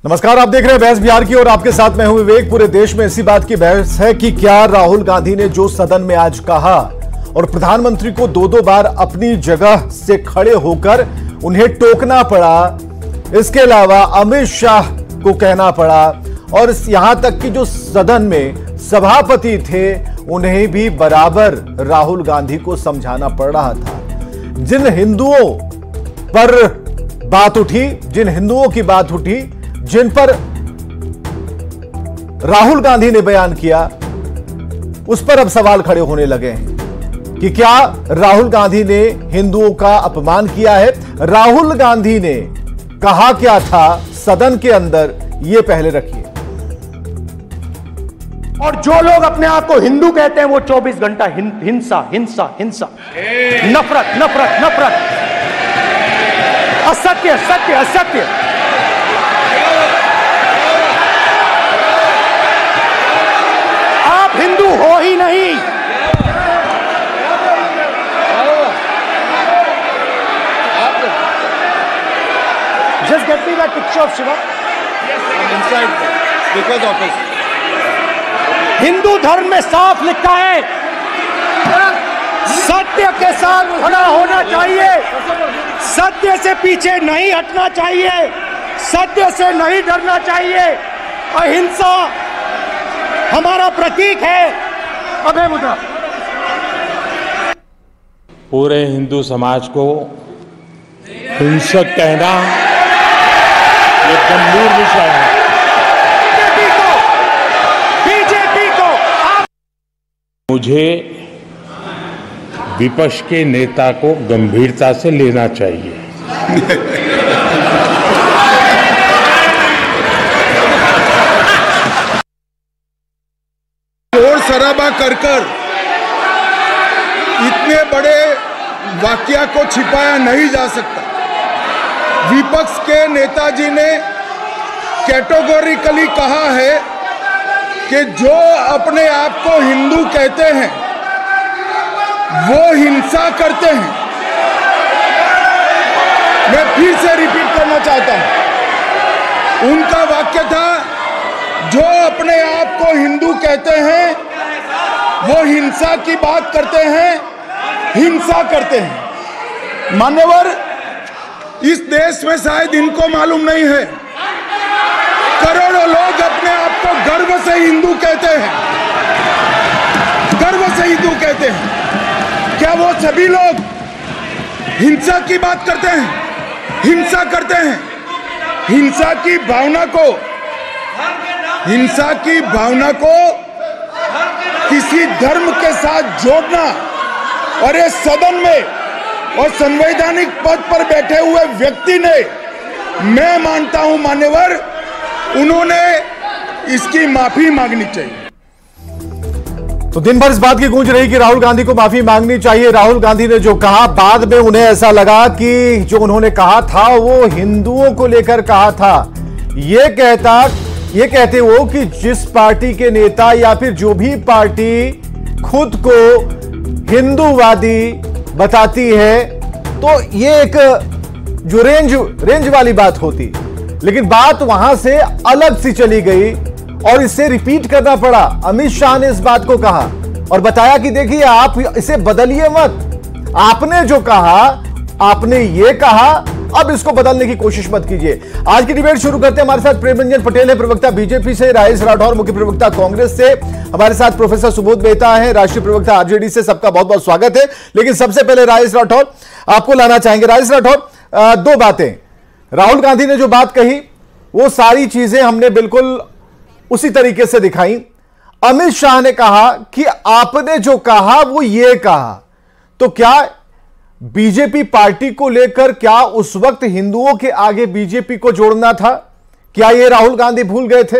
नमस्कार, आप देख रहे हैं बहस बिहार की और आपके साथ मैं हूं विवेक। पूरे देश में इसी बात की बहस है कि क्या राहुल गांधी ने जो सदन में आज कहा और प्रधानमंत्री को दो बार अपनी जगह से खड़े होकर उन्हें टोकना पड़ा, इसके अलावा अमित शाह को कहना पड़ा और यहां तक कि जो सदन में सभापति थे उन्हें भी बराबर राहुल गांधी को समझाना पड़ रहा था। जिन हिंदुओं पर बात उठी, जिन हिंदुओं की बात उठी, जिन पर राहुल गांधी ने बयान किया, उस पर अब सवाल खड़े होने लगे हैं कि क्या राहुल गांधी ने हिंदुओं का अपमान किया है। राहुल गांधी ने कहा क्या था सदन के अंदर, ये पहले रखिए। और जो लोग अपने आप को हिंदू कहते हैं वो 24 घंटा हिंसा हिंसा हिंसा, नफरत नफरत नफरत, असत्य सत्य असत्य। आप हिंदू हो ही नहीं। Just get me that picture of Shiva. I'm inside because of this. Hindu धर्म में साफ लिखा है, सत्य के साथ खड़ा होना चाहिए, सत्य से पीछे नहीं हटना चाहिए, सत्य से नहीं डरना चाहिए। अहिंसा हमारा प्रतीक है। अभय मुद्रा। पूरे हिंदू समाज को हिंसक कहना ये गंभीर विषय है। बीजेपी को मुझे विपक्ष के नेता को गंभीरता से लेना चाहिए। शोर शराबा कर इतने बड़े वाकया को छिपाया नहीं जा सकता। विपक्ष के नेताजी ने कैटेगोरिकली कहा है कि जो अपने आप को हिंदू कहते हैं वो हिंसा करते हैं। मैं फिर से रिपीट करना चाहता हूं, उनका वाक्य था जो अपने आप को हिंदू कहते हैं वो हिंसा की बात करते हैं, हिंसा करते हैं। मान्यवर, इस देश में शायद इनको मालूम नहीं है, करोड़ों लोग अपने आप को गर्व से हिंदू कहते हैं, गर्व से हिंदू कहते हैं। क्या वो सभी लोग हिंसा की बात करते हैं, हिंसा करते हैं? हिंसा की भावना को किसी धर्म के साथ जोड़ना और ये सदन में और संवैधानिक पद पर बैठे हुए व्यक्ति ने, मैं मानता हूं मान्यवर, उन्होंने इसकी माफी मांगनी चाहिए। तो दिन भर इस बात की गूंज रही कि राहुल गांधी को माफी मांगनी चाहिए। राहुल गांधी ने जो कहा, बाद में उन्हें ऐसा लगा कि जो उन्होंने कहा था वो हिंदुओं को लेकर कहा था। ये कहते वो कि जिस पार्टी के नेता या फिर जो भी पार्टी खुद को हिंदूवादी बताती है तो ये एक जो रेंज वाली बात होती, लेकिन बात वहां से अलग सी चली गई और इसे रिपीट करना पड़ा। अमित शाह ने इस बात को कहा और बताया कि देखिए आप इसे बदलिए मत, आपने जो कहा आपने ये कहा, अब इसको बदलने की कोशिश मत कीजिए। आज की डिबेट शुरू करते हैं। हमारे साथ प्रेम रंजन पटेल है, प्रवक्ता बीजेपी से, राजेश राठौर मुख्य प्रवक्ता कांग्रेस से, हमारे साथ प्रोफेसर सुबोध मेहता है, राष्ट्रीय प्रवक्ता आरजेडी से। सबका बहुत बहुत स्वागत है। लेकिन सबसे पहले राजेश राठौर आपको लाना चाहेंगे। राजेश राठौर, दो बातें, राहुल गांधी ने जो बात कही वो सारी चीजें हमने बिल्कुल उसी तरीके से दिखाई। अमित शाह ने कहा कि आपने जो कहा वो ये कहा, तो क्या बीजेपी पार्टी को लेकर क्या उस वक्त हिंदुओं के आगे बीजेपी को जोड़ना था? क्या ये राहुल गांधी भूल गए थे?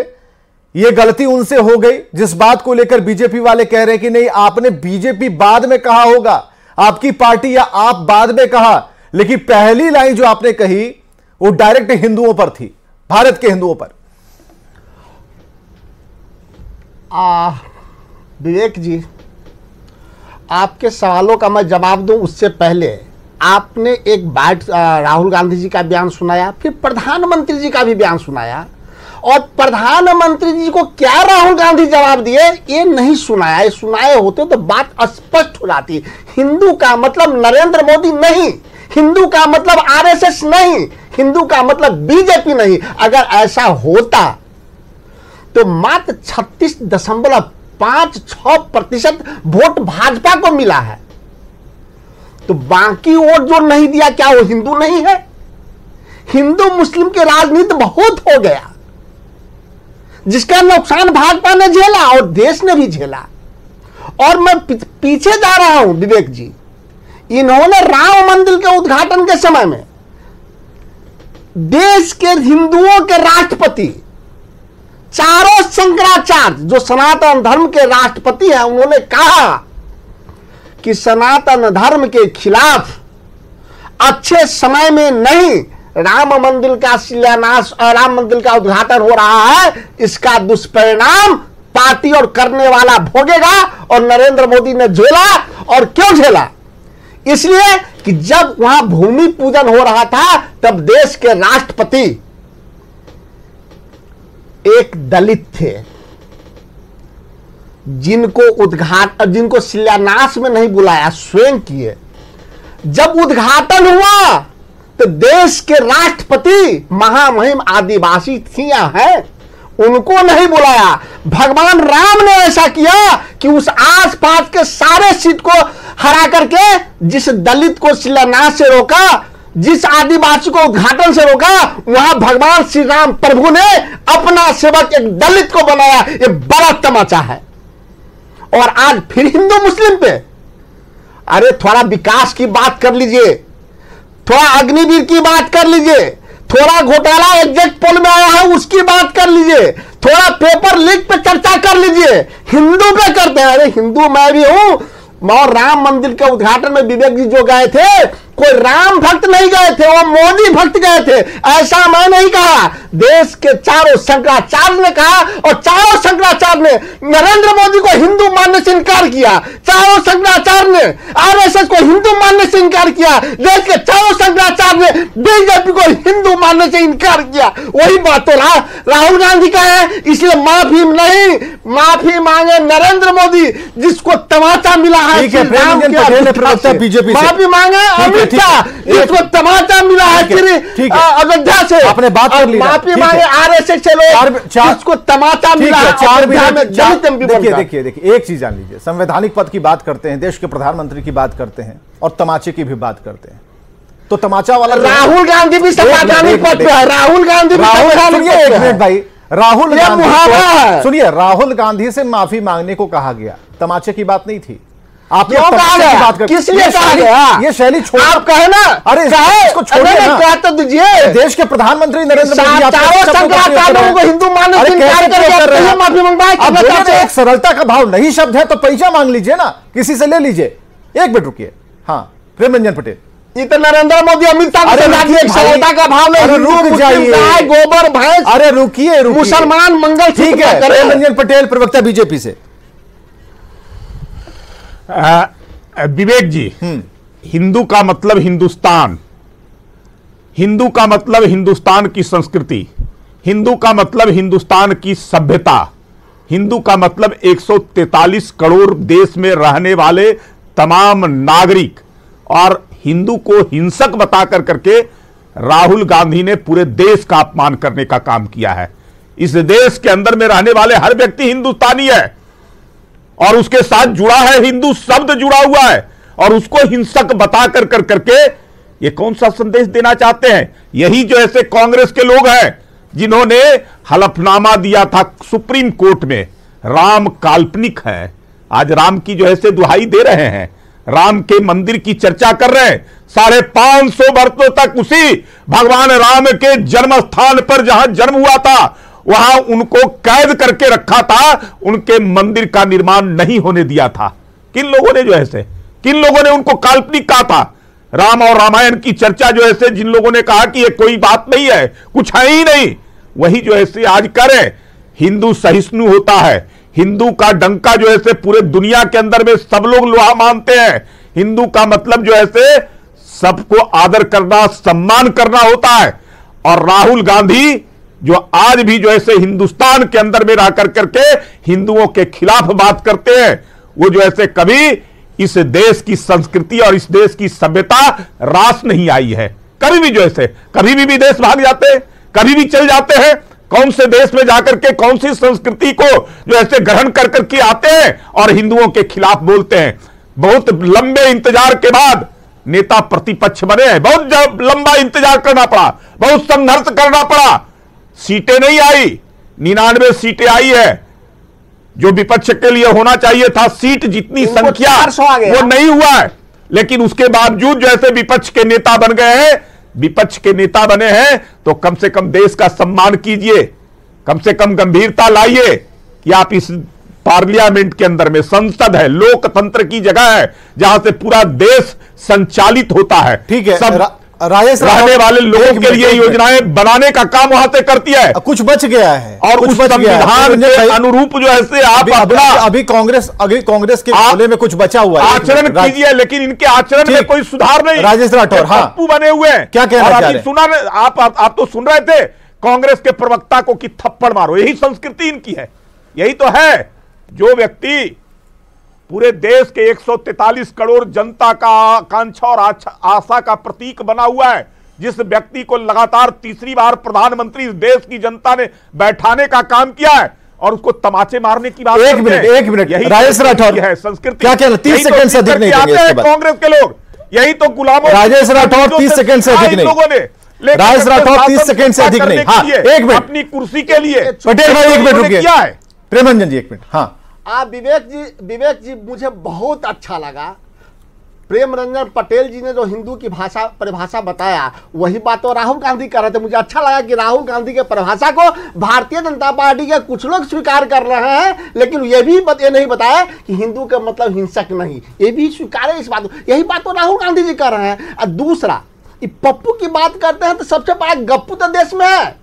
ये गलती उनसे हो गई जिस बात को लेकर बीजेपी वाले कह रहे हैं कि नहीं आपने बीजेपी बाद में कहा होगा, आपकी पार्टी या आप बाद में कहा, लेकिन पहली लाइन जो आपने कही वो डायरेक्ट हिंदुओं पर थी, भारत के हिंदुओं पर। विवेक जी, आपके सवालों का मैं जवाब दूं उससे पहले आपने एक बार राहुल गांधी जी का बयान सुनाया, फिर प्रधानमंत्री जी का भी बयान सुनाया। और प्रधानमंत्री जी को क्या राहुल गांधी जवाब दिए ये नहीं सुनाया। सुनाए होते तो बात स्पष्ट हो जाती। हिंदू का मतलब नरेंद्र मोदी नहीं, हिंदू का मतलब आरएसएस नहीं, हिंदू का मतलब बीजेपी नहीं। अगर ऐसा होता तो मात्र 36.56% वोट भाजपा को मिला है, तो बाकी वोट जो नहीं दिया क्या वो हिंदू नहीं है? हिंदू मुस्लिम की राजनीति बहुत हो गया, जिसका नुकसान भाजपा ने झेला और देश ने भी झेला। और मैं पीछे जा रहा हूं विवेक जी, इन्होंने राम मंदिर के उद्घाटन के समय में देश के हिंदुओं के राष्ट्रपति चारों शंकराचार्य जो सनातन धर्म के राष्ट्रपति हैं, उन्होंने कहा कि सनातन धर्म के खिलाफ अच्छे समय में नहीं राम मंदिर का शिलान्यास और राम मंदिर का उद्घाटन हो रहा है, इसका दुष्परिणाम पार्टी और करने वाला भोगेगा। और नरेंद्र मोदी ने झेला। और क्यों झेला? इसलिए कि जब वहां भूमि पूजन हो रहा था तब देश के राष्ट्रपति एक दलित थे, जिनको शिलान्यास में नहीं बुलाया, स्वयं किए। जब उद्घाटन हुआ तो देश के राष्ट्रपति महामहिम आदिवासी थियां हैं, उनको नहीं बुलाया। भगवान राम ने ऐसा किया कि उस आसपास के सारे सीट को हरा करके जिस दलित को शिलान्यास से रोका, जिस आदिवासी को उद्घाटन से रोका, वहां भगवान श्री राम प्रभु ने अपना सेवक एक दलित को बनाया। ये बड़ा तमाचा है। और आज फिर हिंदू मुस्लिम पे, अरे थोड़ा विकास की बात कर लीजिए, थोड़ा अग्निवीर की बात कर लीजिए, थोड़ा घोटाला एग्जिट पोल में आया है उसकी बात कर लीजिए, थोड़ा पेपर लीक पे चर्चा कर लीजिए। हिंदू पे करते हैं। अरे हिंदू मैं भी हूं। और राम मंदिर के उद्घाटन में विवेक जी जो गए थे, कोई राम भक्त नहीं गए थे, वो मोदी भक्त गए थे। ऐसा मैं नहीं कहा, देश के चारों शंकराचार्य ने कहा। और चारों शंकराचार्य ने नरेंद्र मोदी को हिंदू मानने से इनकार किया। चारों शंकराचार्य ने आरएसएस को हिंदू मानने से इनकार किया। देश के चारों शंकराचार्य ने बीजेपी को हिंदू मानने से इनकार किया। वही बात तो राहुल गांधी का है। इसलिए माफी नहीं, माफी मांगे नरेंद्र मोदी, जिसको तमाचा मिला है बीजेपी, माफी मांगे अमित शाह, जिसको तमाचा मिला है अयोध्या से। आपने बात कर ली, माफी मांगे आरएसएस से लोग, जिसको तमाचा मिला है। देखिए एक चीज जान लीजिए, संवैधानिक पद की बात करते हैं, देश के प्रधानमंत्री की बात करते हैं और तमाचे की भी बात करते हैं। तो तमाचा वाला राहुल गांधी भी संवैधानिक पद पे है। राहुल गांधी भी एक मिनट भाई, राहुल गांधी सुनिए, राहुल गांधी से माफी मांगने को कहा गया, तमाचे की बात नहीं थी। आप क्यों कहा गया? किस लिए कहा गया? ये शैली छोड़, आप कहे ना, अरे इसको छोड़िए ना, कह तो दीजिए। देश के प्रधानमंत्री नरेंद्र मोदी चारों शंकराचार्यों को हिंदू मानने से इनकार करके माफी मंगवाए। एक सरलता का भाव नहीं शब्द है तो पैसा मांग लीजिए ना, किसी से ले लीजिए। एक मिनट रुकिए। हाँ, प्रेम रंजन पटेल, ये तो नरेंद्र मोदी अमित शाह सरलता का भाव नहीं। रुक जाइए, गोबर भैंस, अरे रुकिए, मुसलमान मंगल, ठीक है। प्रेम रंजन पटेल, प्रवक्ता बीजेपी से। विवेक जी, हिंदू का मतलब हिंदुस्तान, हिंदू का मतलब हिंदुस्तान की संस्कृति, हिंदू का मतलब हिंदुस्तान की सभ्यता, हिंदू का मतलब 143 करोड़ देश में रहने वाले तमाम नागरिक। और हिंदू को हिंसक बताकर करके राहुल गांधी ने पूरे देश का अपमान करने का काम किया है। इस देश के अंदर में रहने वाले हर व्यक्ति हिंदुस्तानी है और उसके साथ जुड़ा है, हिंदू शब्द जुड़ा हुआ है, और उसको हिंसक बता कर करके ये कौन सा संदेश देना चाहते हैं? यही जो ऐसे कांग्रेस के लोग हैं जिन्होंने हलफनामा दिया था सुप्रीम कोर्ट में, राम काल्पनिक है, आज राम की जो ऐसे दुहाई दे रहे हैं, राम के मंदिर की चर्चा कर रहे हैं। 550 वर्षों तक उसी भगवान राम के जन्म स्थान पर जहां जन्म हुआ था वहां उनको कैद करके रखा था, उनके मंदिर का निर्माण नहीं होने दिया था। किन लोगों ने जो ऐसे, किन लोगों ने उनको काल्पनिक कहा था? राम और रामायण की चर्चा जो ऐसे, जिन लोगों ने कहा कि ये कोई बात नहीं है, कुछ है ही नहीं, वही जो ऐसे आज करें। हिंदू सहिष्णु होता है, हिंदू का डंका जो ऐसे पूरे दुनिया के अंदर में सब लोग लोहा मानते हैं। हिंदू का मतलब जो ऐसे सबको आदर करना, सम्मान करना होता है। और राहुल गांधी जो आज भी जो ऐसे हिंदुस्तान के अंदर में रह करके हिंदुओं के खिलाफ बात करते हैं, वो जो ऐसे कभी इस देश की संस्कृति और इस देश की सभ्यता रास नहीं आई है। कभी भी जो ऐसे कभी भी विदेश भाग जाते हैं, कभी भी चल जाते हैं, कौन से देश में जाकर के कौन सी संस्कृति को जो ऐसे ग्रहण कर करके आते हैं और हिंदुओं के खिलाफ बोलते हैं। बहुत लंबे इंतजार के बाद नेता प्रतिपक्ष बने हैं, बहुत लंबा इंतजार करना पड़ा, बहुत संघर्ष करना पड़ा, सीटें नहीं आई, 99 सीटें आई है, जो विपक्ष के लिए होना चाहिए था सीट जितनी संख्या वो नहीं हुआ है। लेकिन उसके बावजूद जैसे विपक्ष के नेता बन गए हैं, विपक्ष के नेता बने हैं, तो कम से कम देश का सम्मान कीजिए, कम से कम गंभीरता लाइए कि आप इस पार्लियामेंट के अंदर में संसद है, लोकतंत्र की जगह है, जहां से पूरा देश संचालित होता है। ठीक है, सब रहने वाले लोगों के लिए योजनाएं बनाने का काम वहां से करती है। कुछ बच गया है और उस संविधान के अनुरूप जो है आप अभी कांग्रेस के मामले में कुछ बचा हुआ है, आचरण कीजिए, लेकिन इनके आचरण में कोई सुधार नहीं। राजेश राठौर, हाँ, पप्पू बने हुए हैं, क्या कहना चाह रहे हैं? सुना आप तो सुन रहे थे कांग्रेस के प्रवक्ता को कि थप्पड़ मारो, यही संस्कृति इनकी है। यही तो है, जो व्यक्ति पूरे देश के 143 करोड़ जनता का आकांक्षा और आशा का प्रतीक बना हुआ है, जिस व्यक्ति को लगातार तीसरी बार प्रधानमंत्री इस देश की जनता ने बैठाने का काम किया है, और उसको तमाचे मारने की बात। एक मिनट राजेश राठौर है संस्कृति। क्या कहना, 30 सेकंड से अधिक नहीं देंगे कांग्रेस के लोग, यही तो गुलामों। राजेश राठौर 30 सेकंड से अधिक नहीं, लोगों ने राजेश राठौर 30 सेकंड से अधिक नहीं। हाँ, एक मिनट, अपनी कुर्सी के लिए पटेल भाई एक मिनट रुकिए, प्रेमरंजन जी एक मिनट। हाँ, आप विवेक जी मुझे बहुत अच्छा लगा, प्रेमरंजन पटेल जी ने जो हिंदू की भाषा परिभाषा बताया वही बात तो राहुल गांधी कर रहे थे। मुझे अच्छा लगा कि राहुल गांधी के परिभाषा को भारतीय जनता पार्टी के कुछ लोग स्वीकार कर रहे हैं, लेकिन ये नहीं बताया कि हिंदू का मतलब हिंसक नहीं, ये भी स्वीकार है इस बात। यही बात तो राहुल गांधी जी कर रहे हैं। और दूसरा, पप्पू की बात करते हैं तो सबसे बड़ा गप्पू तो देश में है,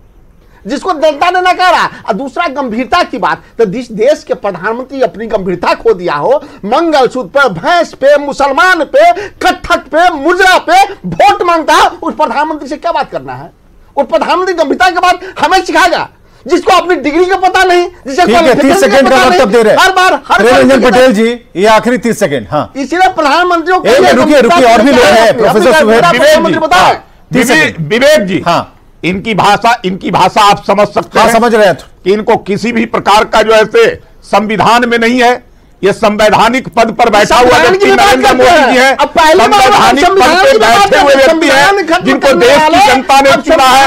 जिसको जनता ने नकारा। और दूसरा, गंभीरता की बात, तो जिस देश के प्रधानमंत्री अपनी गंभीरता खो दिया हो, मंगलसूत्र पे, भैंस पे, मुसलमान पे, कत्थक पे, मुजरा पे वोट मांगता है, उस प्रधानमंत्री से क्या बात करना है? उस प्रधानमंत्री गंभीरता के बाद हमें सिखाएगा, जिसको अपनी डिग्री का पता नहीं, जिसे 30 सेकंड का वक्त दे रहे हैं। हर बार प्रेमरंजन पटेल जी, ये आखिरी 30 सेकंड। हाँ, इसलिए प्रधानमंत्रियों को रुकिए और भी लोग हैं, प्रोफेसर विवेक जी, हाँ, इनकी भाषा आप समझ सकते हैं, समझ रहे हैं कि इनको किसी भी प्रकार का जो ऐसे संविधान में नहीं है, ये संवैधानिक पद पर बैठा हुआ व्यक्ति नरेंद्र मोदी जी है, संवैधानिक पद पर बैठे हुए व्यक्ति हैं, जिनको देश की जनता ने चुना है,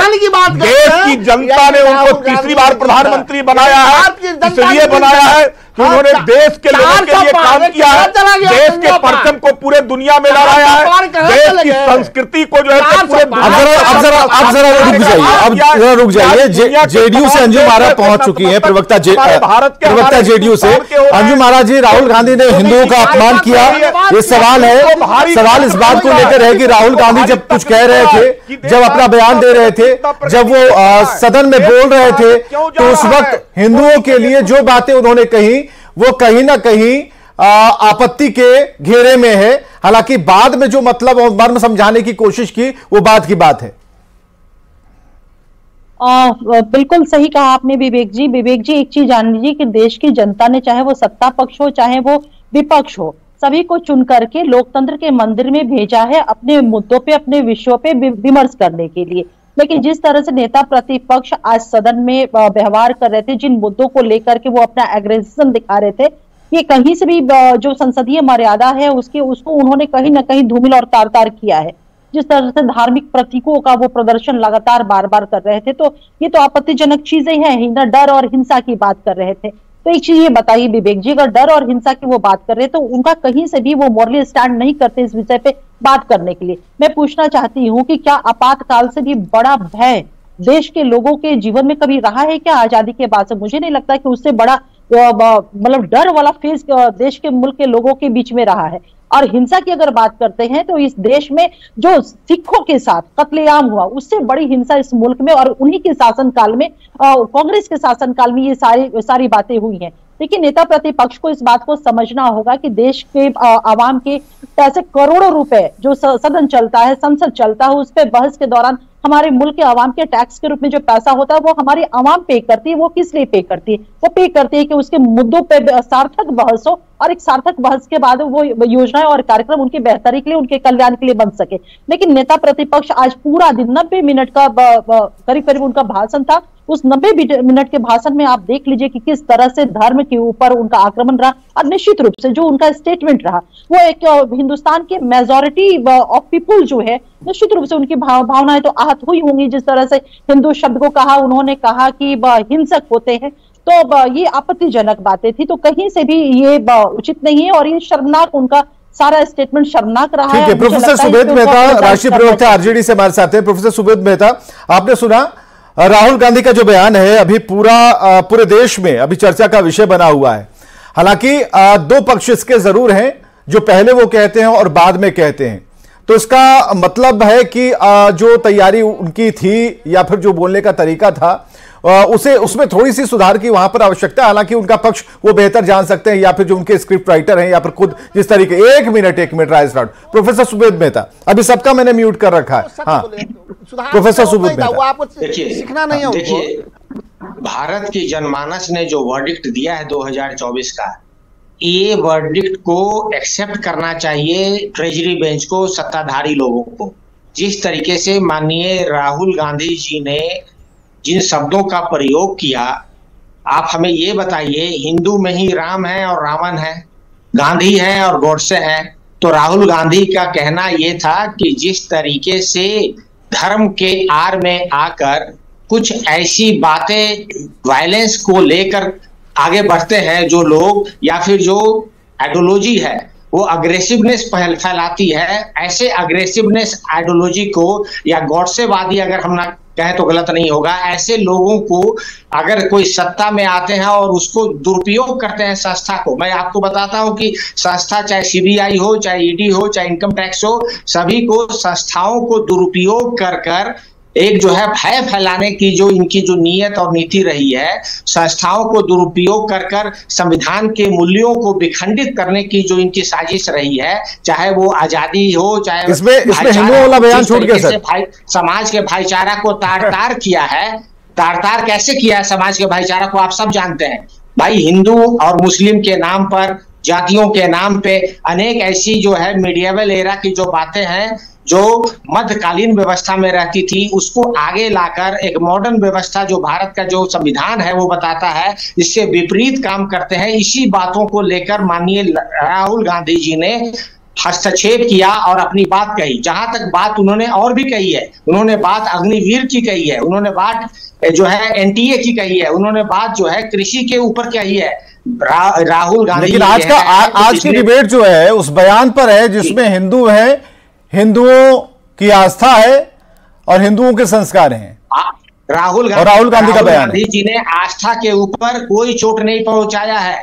देश की जनता ने उनको तीसरी बार प्रधानमंत्री बनाया है, इसलिए बनाया है कि उन्होंने देश के लोगों के लिए काम किया है, देश के परचम को पूरे दुनिया में लहराया है, देश की संस्कृति को जो है पूरे। अब जरा रुक जाइए, जेडीयू से अंजुम आरा पहुंच चुकी है, प्रवक्ता जेडीयू से अंजुम आरा जी, राहुल गांधी ने हिंदुओं का अपमान किया, ये सवाल है, सवाल इस बात को लेकर है कि राहुल गांधी जब कुछ कह रहे थे, जब अपना बयान दे रहे थे, जब वो सदन में बोल रहे थे, तो उस वक्त हिंदुओं के लिए जो बातें उन्होंने कही वो कहीं ना कहीं आपत्ति के घेरे में है। हालांकि बाद में जो मतलब और मर्म समझाने की कोशिश की वो बात की बात है। बिल्कुल सही कहा आपने विवेक जी, एक चीज जान लीजिए कि देश की जनता ने, चाहे वो सत्ता पक्ष हो चाहे वो विपक्ष हो, सभी को चुन करके लोकतंत्र के मंदिर में भेजा है अपने मुद्दों पे, अपने विषयों पे विमर्श करने के लिए। लेकिन जिस तरह से नेता प्रतिपक्ष आज सदन में व्यवहार कर रहे थे, जिन मुद्दों को लेकर के वो अपना एग्रेशन दिखा रहे थे, ये कहीं से भी जो संसदीय मर्यादा है उसको उन्होंने कहीं ना कहीं धूमिल और तार किया है। जिस तरह से धार्मिक प्रतीकों का वो प्रदर्शन लगातार बार बार कर रहे थे, तो ये तो आपत्तिजनक चीजें हैं। डर और हिंसा की बात कर रहे थे, तो एक चीज ये बताइए विवेक जी, अगर डर और हिंसा की वो बात कर रहे हैं तो उनका कहीं से भी वो मॉरली स्टैंड नहीं करते इस विषय पे बात करने के लिए। मैं पूछना चाहती हूँ कि क्या आपातकाल से भी बड़ा भय देश के लोगों के जीवन में कभी रहा है क्या आजादी के बाद से? मुझे नहीं लगता कि उससे बड़ा मतलब डर वाला फेज देश के मुल्क के लोगों के बीच में रहा है। और हिंसा की अगर बात करते हैं तो इस देश में जो सिखों के साथ कत्लेआम हुआ, उससे बड़ी हिंसा इस मुल्क में और उन्हीं के शासनकाल में, कांग्रेस के शासनकाल में ये सारी बातें हुई हैं। लेकिन नेता प्रतिपक्ष को इस बात को समझना होगा कि देश के आवाम के पैसे करोड़ों रुपए जो सदन चलता है, संसद चलता है, उस पर बहस के दौरान हमारे मुल्क के आवाम के टैक्स के रूप में जो पैसा होता है वो हमारी आवाम पे करती है। वो किस लिए पे करती है? वो पे करती है कि उसके मुद्दों पे सार्थक बहस हो और एक सार्थक बहस के बाद वो योजनाएं और कार्यक्रम उनकी बेहतरी के लिए, उनके कल्याण के लिए बन सके। लेकिन नेता प्रतिपक्ष आज पूरा दिन 90 मिनट का करीब करीब उनका भाषण था। उस 90 मिनट के भाषण में आप देख लीजिए कि किस तरह से धर्म के ऊपर उनका आक्रमण रहा और निश्चित रूप से जो उनका स्टेटमेंट रहा वो एक हिंदुस्तान के मेजॉरिटी ऑफ पीपुल जो है निश्चित रूप से उनकी भावनाएं तो आहत हुई होंगी। जिस तरह से हिंदू शब्द को कहा, उन्होंने कहा कि हिंसक होते हैं, तो ये आपत्तिजनक बातें थी। तो कहीं से भी ये उचित नहीं है और ये शर्मनाक, उनका सारा स्टेटमेंट शर्मनाक रहा है। ठीक है, प्रोफेसर सुबोध मेहता राष्ट्रीय प्रवक्ता आरजेडी से हमारे साथ हैं। प्रोफेसर सुबोध मेहता, आपने सुना राहुल गांधी का जो बयान है, अभी पूरे देश में अभी चर्चा का विषय बना हुआ है। हालांकि दो पक्ष इसके जरूर हैं, जो पहले वो कहते हैं और बाद में कहते हैं। तो इसका मतलब है कि जो तैयारी उनकी थी या फिर जो बोलने का तरीका था उसमें थोड़ी सी सुधार की वहां पर आवश्यकता है। हालांकि उनका पक्ष वो बेहतर जान सकते हैं, या फिर जो उनके स्क्रिप्ट राइटर हैं, या फिर खुद जिस तरीके। एक मिनट राजेश राठौर, प्रोफेसर सुबोध मेहता, अभी सबका मैंने म्यूट कर रखा है। हाँ, प्रोफेसर सुबोध मेहता, सीखना नहीं है। देखिए, भारत की जनमानस ने जो वर्डिक्ट दिया है 2024 का, ये वर्डिक्ट को एक्सेप्ट करना चाहिए ट्रेजरी बेंच को, सत्ताधारी लोगों को। जिस तरीके से माननीय राहुल गांधी जी ने जिन शब्दों का प्रयोग किया, आप हमें ये बताइए, हिंदू में ही राम है और रावण है, गांधी है और गॉडसे है। तो राहुल गांधी का कहना यह था कि जिस तरीके से धर्म के आड़ में आकर कुछ ऐसी बातें, वायलेंस को लेकर आगे बढ़ते हैं जो लोग, या फिर जो आइडियोलॉजी है वो अग्रेसिवनेस फैलाती है, ऐसे अग्रेसिवनेस आइडियोलॉजी को, या गॉडसेवादी अगर हम ना कहें तो गलत नहीं होगा, ऐसे लोगों को अगर कोई सत्ता में आते हैं और उसको दुरुपयोग करते हैं संस्था को। मैं आपको बताता हूं कि संस्था चाहे सीबीआई हो, चाहे ईडी हो, चाहे इनकम टैक्स हो, सभी को संस्थाओं को दुरुपयोग कर एक जो है भय फैलाने की जो इनकी जो नीयत और नीति रही है, संस्थाओं को दुरुपयोग कर संविधान के मूल्यों को विखंडित करने की जो इनकी साजिश रही है, चाहे वो आजादी हो, चाहे इसमें हिंदुओं वाला बयान छूट गया सर। समाज के भाईचारा को तार किया है। तार कैसे किया है समाज के भाईचारा को, आप सब जानते हैं भाई। हिंदू और मुस्लिम के नाम पर, जातियों के नाम पे अनेक ऐसी जो है मीडिएवल एरा की जो बातें हैं, जो मध्यकालीन व्यवस्था में रहती थी, उसको आगे लाकर एक मॉडर्न व्यवस्था जो भारत का जो संविधान है वो बताता है, इससे विपरीत काम करते हैं। इसी बातों को लेकर माननीय राहुल गांधी जी ने हस्तक्षेप किया और अपनी बात कही। जहां तक बात उन्होंने और भी कही है, उन्होंने बात अग्निवीर की कही है, उन्होंने बात जो है एनटीए की कही है, उन्होंने बात जो है कृषि के ऊपर कही है। राहुल गांधी, लेकिन आज की डिबेट जो है उस बयान पर है जिसमें हिंदू है, हिंदुओं की आस्था है और हिंदुओं के संस्कार हैं। राहुल गांधी का बयान, गांधी जी ने आस्था के ऊपर कोई चोट नहीं पहुंचाया है।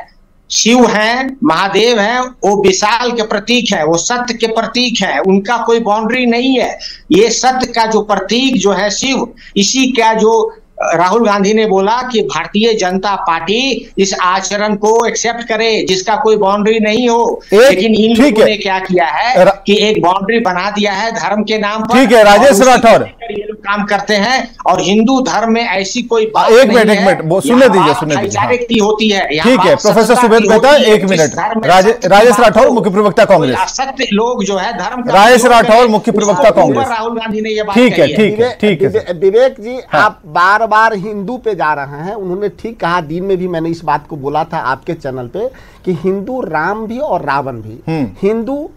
शिव हैं, महादेव हैं, वो विशाल के प्रतीक है, वो सत्य के प्रतीक है, उनका कोई बाउंड्री नहीं है। ये सत्य का जो प्रतीक जो है शिव, इसी का जो राहुल गांधी ने बोला कि भारतीय जनता पार्टी इस आचरण को एक्सेप्ट करे जिसका कोई बाउंड्री नहीं हो। लेकिन इन लोगों ने क्या किया है कि एक बाउंड्री बना दिया है धर्म के नाम पर। ठीक है राजेश राठौर, ये लोग काम करते हैं और हिंदू धर्म में ऐसी कोई बात एक मिनट सुनने दीजिए की होती है। ठीक है, प्रोफेसर सुबोध मेहता, एक मिनट। राजेश राठौर, मुख्य प्रवक्ता कांग्रेस। असत्य लोग जो है धर्म, राजेश राठौर, मुख्य प्रवक्ता कांग्रेस। राहुल गांधी ने ये बात ठीक है। विवेक जी, आप बार बार हिंदू पे जा रहे हैं। उन्होंने ठीक कहा, दिन में भी मैंने इस बात को बोला था आपके चैनल पे कि हिंदू राम भी और रावण भी, हिंदू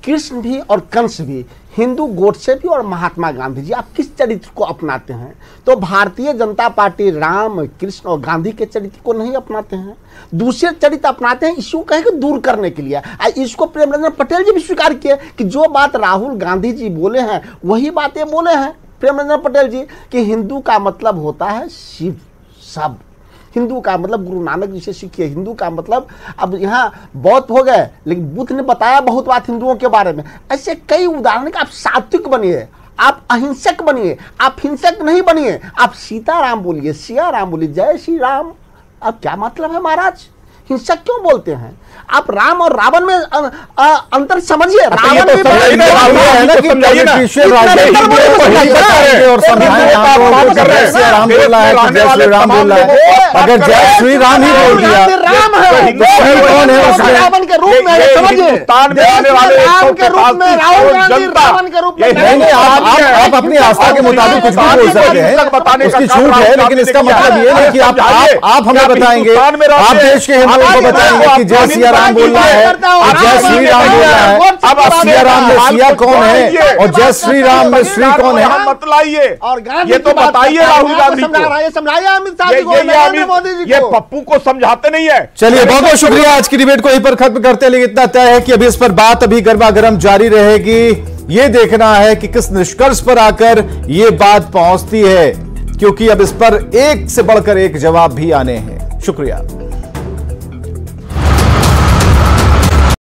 कृष्ण भी और कंस भी, हिंदू गोडसे भी और महात्मा गांधी जी। आप किस चरित्र को अपनाते हैं? तो भारतीय जनता पार्टी राम, कृष्ण और गांधी के चरित्र को नहीं अपनाते हैं, दूसरे चरित्र अपनाते हैं इसको कहे कि दूर करने के लिए। इसको प्रेमचंद्र पटेल जी भी स्वीकार किए कि जो बात राहुल गांधी जी बोले हैं वही बातें बोले हैं प्रेमचंद्र पटेल जी, कि हिंदू का मतलब होता है शिव सब, हिंदू का मतलब गुरु नानक जी से सीखिए, हिंदू का मतलब, अब यहाँ बौद्ध हो गए लेकिन बुद्ध ने बताया बहुत बात हिंदुओं के बारे में। ऐसे कई उदाहरण, आप सात्विक बनिए, आप अहिंसक बनिए, आप हिंसक नहीं बनिए, आप सीताराम बोलिए, सिया राम बोलिए, जय श्री राम। अब क्या मतलब है महाराज? हिंसक क्यों बोलते हैं? आप राम और रावण में अंतर समझिए। रावण ये तो भी समझाइए ना, है ना कि पॉलिटिशियन राजनीतिक और समझाएंगे आपको जय श्री राम बोला है तो जय श्री राम बोला है। अगर जय श्री राम ही बोल दिया राम है, कौन है उसमें? रावण के रूप में समझिए, राम के रूप में, राहुल गांधी रावण के रूप में। नहीं, आप अपनी आस्था के मुताबिक कुछ भी बोल सकते हैं, उसकी छूट है, लेकिन इसका मतलब ये नहीं कि आप हमें बताएंगे, आप देश के हिंदुओं को बताएंगे कि जय सिया राम बोल रहा है, जय श्री राम बोल रहा है। अब सिया राम में सिया कौन है और जय श्री राम में श्री कौन है? मत लाइए, और ये तो बताइए राहुल गांधी को, समझाइए अमित शाह जी को, नरेंद्र मोदी जी ये को। पप्पू को समझाते नहीं है। चलिए बहुत बहुत शुक्रिया, आज की डिबेट को यहीं पर खत्म करते हैं, लेकिन इतना तय है कि अभी इस पर बात अभी गर्मा गर्म जारी रहेगी। ये देखना है कि किस निष्कर्ष पर आकर ये बात पहुंचती है, क्योंकि अब इस पर एक से बढ़कर एक जवाब भी आने हैं। शुक्रिया।